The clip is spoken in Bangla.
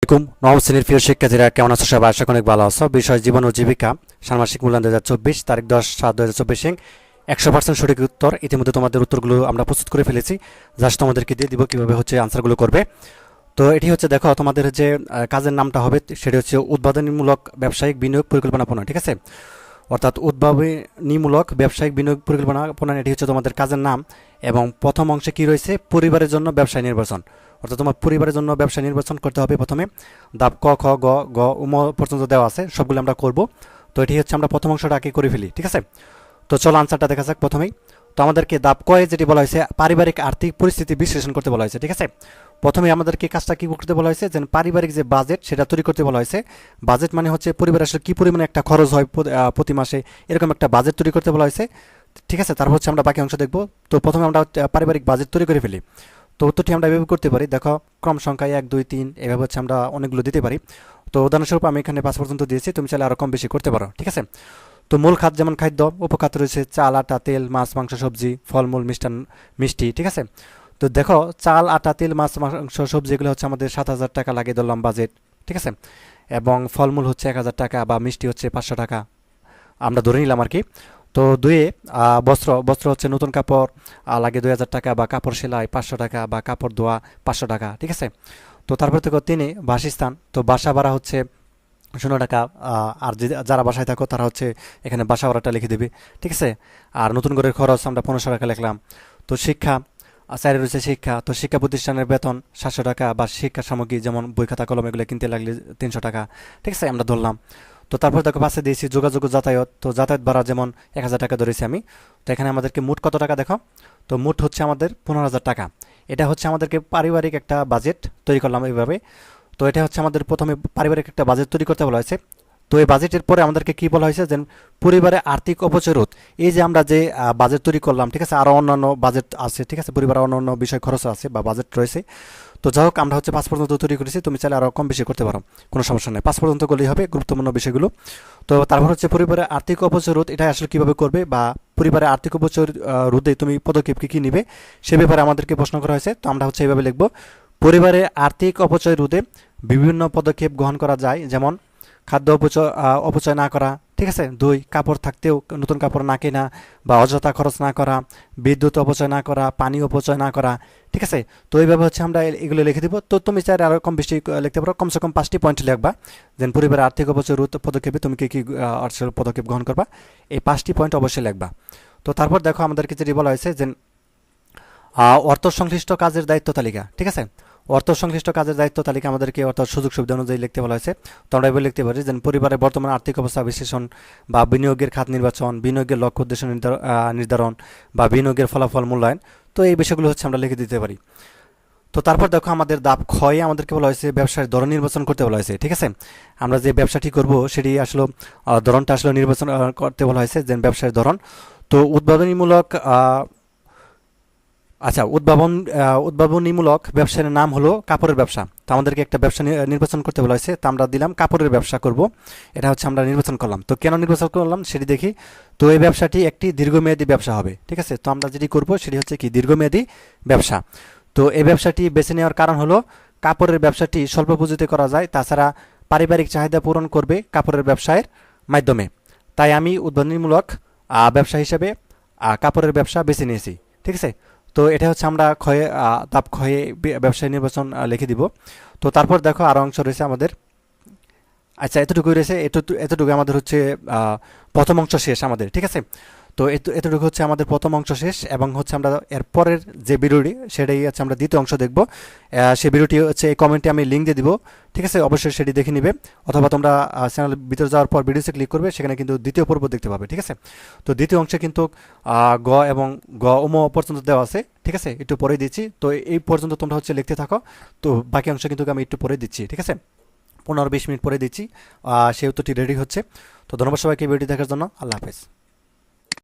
নবম শ্রেণীর প্রিয় শিক্ষার্থীরা কেমন আছো? সবাই আশা করি অনেক ভালো আছো। বিষয় জীবন ও জীবিকা, ষান্মাসিক মূল্যায়ন 2024, তারিখ 10/7/2024। 100% সঠিক উত্তর। ইতিমধ্যে তোমাদের উত্তরগুলো আমরা প্রস্তুত করে ফেলেছি। জাস্ট তোমাদেরকে দিয়ে দিব কিভাবে আনসারগুলো করবে। তো এটি দেখো, তোমাদের যে কাজের নামটা হবে সেটি উদ্ভাবনীমূলক ব্যবসায়িক বিনিয়োগ পরিকল্পনা প্রণয়ন। ঠিক আছে, অর্থাৎ উদ্ভাবনীমূলক ব্যবসায়িক বিনিয়োগ পরিকল্পনা প্রণয়ন, এটি তোমাদের কাজের নাম। এবং প্রথম অংশে কি রয়েছে? পরিবারের জন্য ব্যবসায় নির্বাচন। অর্থাৎ তোমার পরিবারের জন্য ব্যবসা নির্বাচন করতে হবে। প্রথমে ধাপ ক, খ, গ, গ, উম পর্যন্ত দেওয়া আছে, সবগুলো আমরা করব। তো এটি আমরা প্রথম অংশটা আগে করে ফেলি। ঠিক আছে, তো চলো আনসারটা দেখা যাক। প্রথমেই তো আমাদেরকে ধাপ কয়ে যেটি বলা হয়েছে, পারিবারিক আর্থিক পরিস্থিতি বিশ্লেষণ করতে বলা হয়েছে। ঠিক আছে, প্রথমে আমাদেরকে কাজটা কি করতে বলা হয়েছে, যে পারিবারিক যে বাজেট সেটা তৈরি করতে বলা হয়েছে। বাজেট মানে পরিবারের আসলে কী পরিমাণে একটা খরচ হয় প্রতি মাসে, এরকম একটা বাজেট তৈরি করতে বলা হয়েছে। ঠিক আছে, তারপর আমরা বাকি অংশ দেখব। তো প্রথমে আমরা পারিবারিক বাজেট তৈরি করে ফেলি। তো উত্তরটি আমরা এভাবে করতে পারি। দেখো, ক্রম সংখ্যায় 1, 2, 3 এভাবে আমরা অনেকগুলো দিতে পারি। তো উদাহরণস্বরূপ আমি এখানে 5 পর্যন্ত দিয়েছি, তুমি চাইলে আরও কম বেশি করতে পারো। ঠিক আছে, তো মূল খাদ্য যেমন খাদ্য, উপখাদ্য রয়েছে চাল, আটা, তেল, মাছ, মাংস, সবজি, ফলমূল, মিষ্টি। ঠিক আছে, তো দেখো চাল, আটা, তেল, মাছ, মাংস, সবজি এগুলো আমাদের 7,000 টাকা লাগে ধরলাম বাজেট। ঠিক আছে, এবং ফলমূল 1,000 টাকা বা মিষ্টি 500 টাকা আমরা ধরে নিলাম আর কি। তো দুয়ে বস্ত্র নতুন কাপড় লাগে 2,000 টাকা, বা কাপড় সেলাই 500 টাকা, বা কাপড় ধোয়া 500 টাকা। ঠিক আছে, তো তারপর থেকে 3 বাসস্থান, তো বাসা ভাড়া 0 টাকা। আর যারা বাসায় থাকো তারা এখানে বাসা ভাড়াটা লিখে দেবে। ঠিক আছে, আর নতুন ঘরের খরচ আমরা 1500 টাকা লিখলাম। তো শিক্ষা, চারে রয়েছে শিক্ষা, তো শিক্ষা প্রতিষ্ঠানের বেতন 700 টাকা, বা শিক্ষা সামগ্রী যেমন বই খাতা কলম এগুলো কিনতে লাগলে 300 টাকা। ঠিক আছে, আমরা ধরলাম। তো তারপর দেখো পাশে দিয়েছি যোগাযোগ যাতায়াত, তো যাতায়াত ভাড়া যেমন 1000 টাকা ধরেছি আমি। তো এখানে আমাদেরকে মোট কত টাকা দেখো, তো মোট আমাদের 15,000 টাকা। এটা আমাদেরকে পারিবারিক একটা বাজেট তৈরি করলাম এইভাবে। তো এটা আমাদের প্রথমে পারিবারিক একটা বাজেট তৈরি করতে বলা হয়েছে। তো এই বাজেটের পরে আমাদেরকে কি বলা হয়েছে, যে পরিবারে আর্থিক অপচয় রোধ। এই যে আমরা যে বাজেট তৈরি করলাম, ঠিক আছে, আরও অন্যান্য বাজেট আছে। ঠিক আছে, পরিবারে অন্যান্য বিষয় খরচ আছে বা বাজেট রয়েছে। তো যাই হোক, আমরা 5 পর্যন্ত তৈরি করেছি, তুমি চাইলে আরও কম বেশি করতে পারো, কোনো সমস্যা নেই। 5 পর্যন্ত করলেই হবে গুরুত্বপূর্ণ বিষয়গুলো। তো তারপর পরিবারের আর্থিক অপচয় রোধ, এটা আসলে কীভাবে করবে, বা পরিবারের আর্থিক অপচয় রোধে তুমি পদক্ষেপ কী কী নিবে সে ব্যাপারে আমাদেরকে প্রশ্ন করা হয়েছে। তো আমরা এইভাবে লিখব, পরিবারের আর্থিক অপচয় রোধে বিভিন্ন পদক্ষেপ গ্রহণ করা যায়, যেমন খাদ্য অপচয় না করা। ঠিক আছে, 2 কাপড় থাকতেও নতুন কাপড় না কেনা বা অযথা খরচ না করা, বিদ্যুৎ অপচয় না করা, পানি অপচয় না করা। ঠিক আছে, তো এইভাবে আমরা এগুলো লিখে দিব। তো তুমি চাইলে আরও কম বেশি লিখতে পারো, কমসে কম 5টি পয়েন্ট লিখবা, যেন পরিবারের আর্থিক অপচয় রোধ পদক্ষেপে তুমি কী কী পদক্ষেপ গ্রহণ করবা, এই 5টি পয়েন্ট অবশ্যই লিখবা। তো তারপর দেখো আমাদেরকে যেটি বলা হয়েছে, যে অর্থ সংশ্লিষ্ট কাজের দায়িত্ব তালিকা। ঠিক আছে, অর্থ সংশ্লিষ্ট কাজের দায়িত্ব তালিকা আমাদেরকে অর্থাৎ সুযোগ সুবিধা অনুযায়ী লিখতে বলা হয়েছে। তো আমরা এবার লিখতে পারি, যে পরিবারের বর্তমান আর্থিক অবস্থা বিশ্লেষণ, বা বিনিয়োগের খাত নির্বাচন, বিনিয়োগের লক্ষ্য উদ্দেশ্য নির্ধারণ, বা বিনিয়োগের ফলাফল মূল্যায়ন। তো এই বিষয়গুলো আমরা লিখে দিতে পারি। তো তারপর দেখো আমাদের ধাপ ক্ষয়ে আমাদেরকে বলা হয়েছে ব্যবসার ধরন নির্বাচন করতে বলা হয়েছে। ঠিক আছে, আমরা যে ব্যবসাটি করব সেটি আসলে ধরনটা নির্বাচন করতে বলা হয়েছে, যে ব্যবসার ধরন। তো উদ্ভাবনীমূলক উদ্ভাবনীমূলক ব্যবসার নাম হলো কাপড়ের ব্যবসা। তো আমাদেরকে একটা ব্যবসা নির্বাচন করতে বলা হয়েছে, তো আমরা দিলাম কাপড়ের ব্যবসা করব। এটা আমরা নির্বাচন করলাম। তো কেন নির্বাচন করলাম সেটি দেখি। তো এই ব্যবসাটি একটি দীর্ঘমেয়াদী ব্যবসা হবে। ঠিক আছে, তো আমরা যেটি করব সেটি কি দীর্ঘমেয়াদী ব্যবসা। তো এই ব্যবসাটি বেছে নেওয়ার কারণ হলো, কাপড়ের ব্যবসাটি স্বল্প পুঁজিতে করা যায়, তাছাড়া পারিবারিক চাহিদা পূরণ করবে কাপড়ের ব্যবসায়ের মাধ্যমে। তাই আমি উদ্ভাবনীমূলক ব্যবসা হিসেবে কাপড়ের ব্যবসা বেছে নিয়েছি। ঠিক আছে, তো এটা আমরা ধাপ ক্ষয়ে ব্যবসায় নির্বাচন লিখে দিব। তো তারপর দেখো আরও অংশ রয়েছে আমাদের। আচ্ছা, এতটুকুই রয়েছে, এতটুকু আমাদের প্রথম অংশ শেষ আমাদের। ঠিক আছে, তো এতটুকু আমাদের প্রথম অংশ শেষ, এবং আমরা এর পরের যে ভিডিওটি সেটাই আমরা দ্বিতীয় অংশ দেখব। সেই ভিডিওটি এই কমেন্টে আমি লিঙ্ক দিয়ে দিব। ঠিক আছে, অবশ্যই সেটি দেখে নিবে, অথবা তোমরা চ্যানেলের ভিতরে যাওয়ার পর ভিডিওতে ক্লিক করবে, সেখানে কিন্তু দ্বিতীয় পর্ব দেখতে পাবে। ঠিক আছে, তো দ্বিতীয় অংশে কিন্তু গ এবং উম পর্যন্ত দেওয়া আছে। ঠিক আছে, একটু পরে দিচ্ছি। তো এই পর্যন্ত তোমরা লিখতে থাকো। তো বাকি অংশ কিন্তু আমি একটু পরে দিচ্ছি। ঠিক আছে, 15-20 মিনিট পরে দিচ্ছি, সেই উত্তরটি রেডি হচ্ছে। তো ধন্যবাদ সবাইকে ভিডিওটি দেখার জন্য। আল্লাহ হাফেজ।